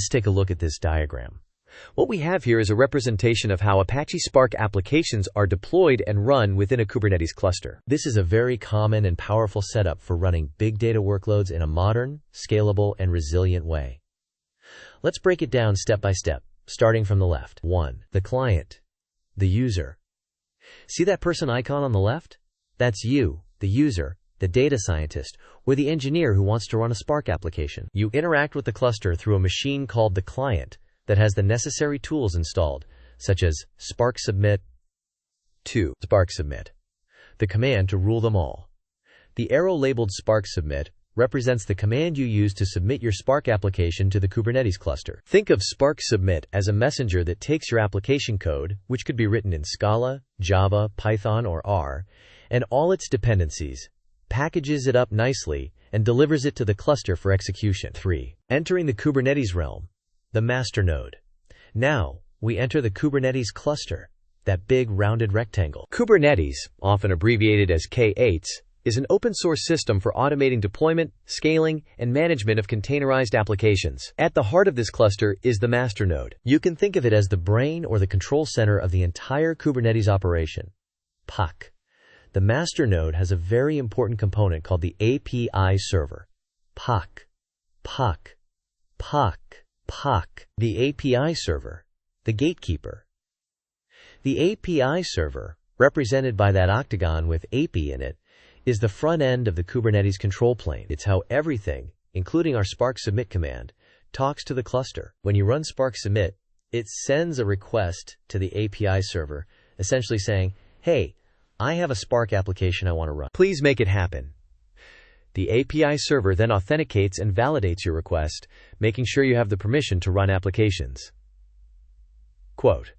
Let's take a look at this diagram. What we have here is a representation of how Apache Spark applications are deployed and run within a Kubernetes cluster. This is a very common and powerful setup for running big data workloads in a modern, scalable, and resilient way. Let's break it down step by step, starting from the left. 1. The client, the user. See that person icon on the left? That's you, the user, the data scientist, or the engineer who wants to run a Spark application. You interact with the cluster through a machine called the client that has the necessary tools installed, such as Spark Submit. 2. Spark Submit, the command to rule them all. The arrow labeled Spark Submit represents the command you use to submit your Spark application to the Kubernetes cluster. Think of Spark Submit as a messenger that takes your application code, which could be written in Scala, Java, Python, or R, and all its dependencies, packages it up nicely, and delivers it to the cluster for execution. 3. Entering the Kubernetes realm, the master node. Now, we enter the Kubernetes cluster, that big rounded rectangle. Kubernetes, often abbreviated as K8s, is an open-source system for automating deployment, scaling, and management of containerized applications. At the heart of this cluster is the master node. You can think of it as the brain or the control center of the entire Kubernetes operation. POC. The master node has a very important component called the API server. POC. POC. POC. POC. The API server, the gatekeeper. The API server, represented by that octagon with API in it, is the front end of the Kubernetes control plane. It's how everything, including our Spark Submit command, talks to the cluster. When you run Spark Submit, it sends a request to the API server, essentially saying, "Hey, I have a Spark application I want to run. Please make it happen." The API server then authenticates and validates your request, making sure you have the permission to run applications. Quote,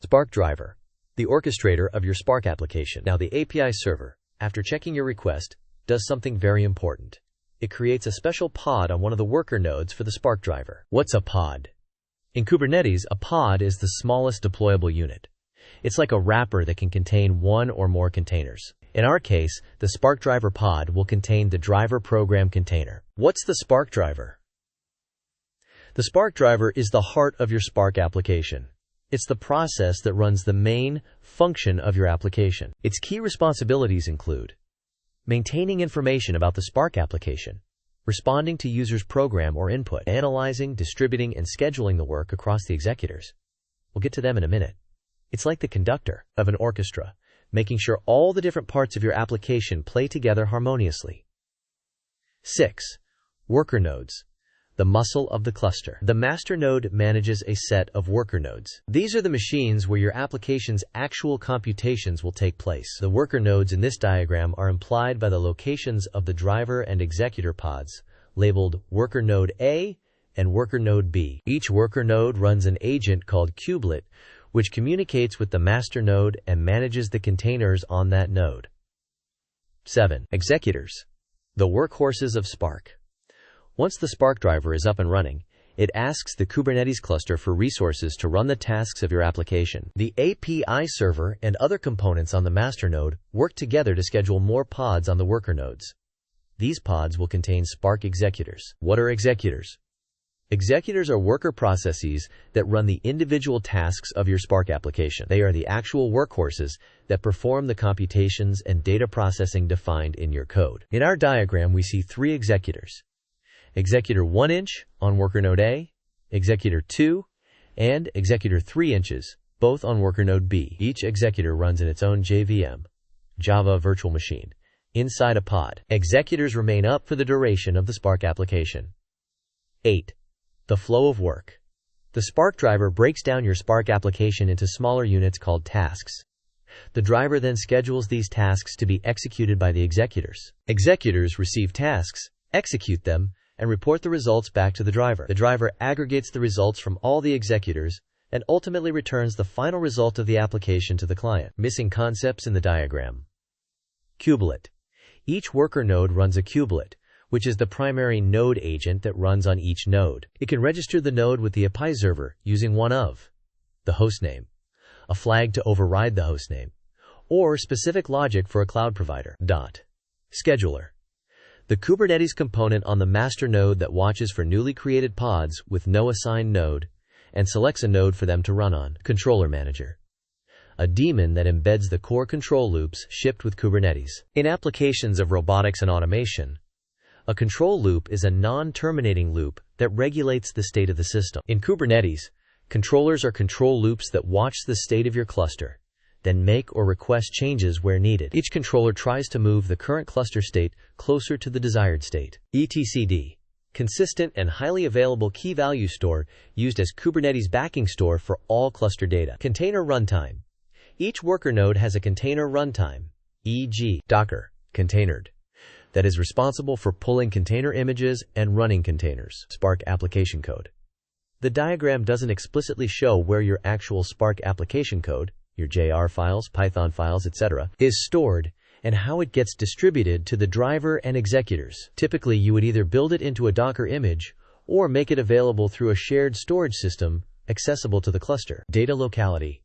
Spark driver, the orchestrator of your Spark application. Now the API server, after checking your request, does something very important. It creates a special pod on one of the worker nodes for the Spark driver. What's a pod? In Kubernetes, a pod is the smallest deployable unit. It's like a wrapper that can contain one or more containers. In our case, the Spark driver pod will contain the driver program container. What's the Spark driver? The Spark driver is the heart of your Spark application. It's the process that runs the main function of your application. Its key responsibilities include maintaining information about the Spark application, responding to users' program or input, analyzing, distributing, and scheduling the work across the executors. We'll get to them in a minute. It's like the conductor of an orchestra, making sure all the different parts of your application play together harmoniously. 6. Worker nodes, the muscle of the cluster. The master node manages a set of worker nodes. These are the machines where your application's actual computations will take place. The worker nodes in this diagram are implied by the locations of the driver and executor pods, labeled worker node A and worker node B. Each worker node runs an agent called kubelet, which communicates with the master node and manages the containers on that node. 7. Executors, the workhorses of Spark. Once the Spark driver is up and running, it asks the Kubernetes cluster for resources to run the tasks of your application. The API server and other components on the master node work together to schedule more pods on the worker nodes. These pods will contain Spark executors. What are executors? Executors are worker processes that run the individual tasks of your Spark application. They are the actual workhorses that perform the computations and data processing defined in your code. In our diagram, we see 3 executors. Executor 1 inch on worker node A, executor 2, and executor 3 inches, both on worker node B. Each executor runs in its own JVM, Java Virtual Machine, inside a pod. Executors remain up for the duration of the Spark application. 8. The flow of work. The Spark driver breaks down your Spark application into smaller units called tasks. The driver then schedules these tasks to be executed by the executors. Executors receive tasks, execute them, and report the results back to the driver. The driver aggregates the results from all the executors and ultimately returns the final result of the application to the client. Missing concepts in the diagram. Kubelet. Each worker node runs a kubelet, which is the primary node agent that runs on each node. It can register the node with the API server using one of the hostname, a flag to override the hostname, or specific logic for a cloud provider. Scheduler. The Kubernetes component on the master node that watches for newly created pods with no assigned node and selects a node for them to run on. Controller Manager. A daemon that embeds the core control loops shipped with Kubernetes. In applications of robotics and automation, a control loop is a non-terminating loop that regulates the state of the system. In Kubernetes, controllers are control loops that watch the state of your cluster, then make or request changes where needed. Each controller tries to move the current cluster state closer to the desired state. etcd. Consistent and highly available key value store used as Kubernetes backing store for all cluster data. Container runtime. Each worker node has a container runtime, e.g., Docker, containered, that is responsible for pulling container images and running containers. Spark application code. The diagram doesn't explicitly show where your actual Spark application code, your JR files, Python files, etc., is stored and how it gets distributed to the driver and executors. Typically, you would either build it into a Docker image or make it available through a shared storage system accessible to the cluster. Data locality.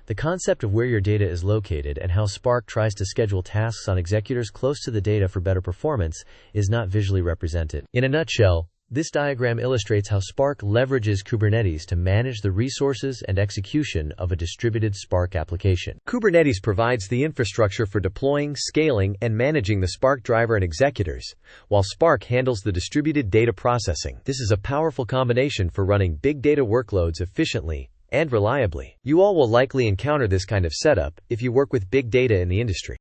The concept of where your data is located and how Spark tries to schedule tasks on executors close to the data for better performance is not visually represented. In a nutshell, this diagram illustrates how Spark leverages Kubernetes to manage the resources and execution of a distributed Spark application. Kubernetes provides the infrastructure for deploying, scaling, and managing the Spark driver and executors, while Spark handles the distributed data processing. This is a powerful combination for running big data workloads efficiently and reliably. You all will likely encounter this kind of setup if you work with big data in the industry.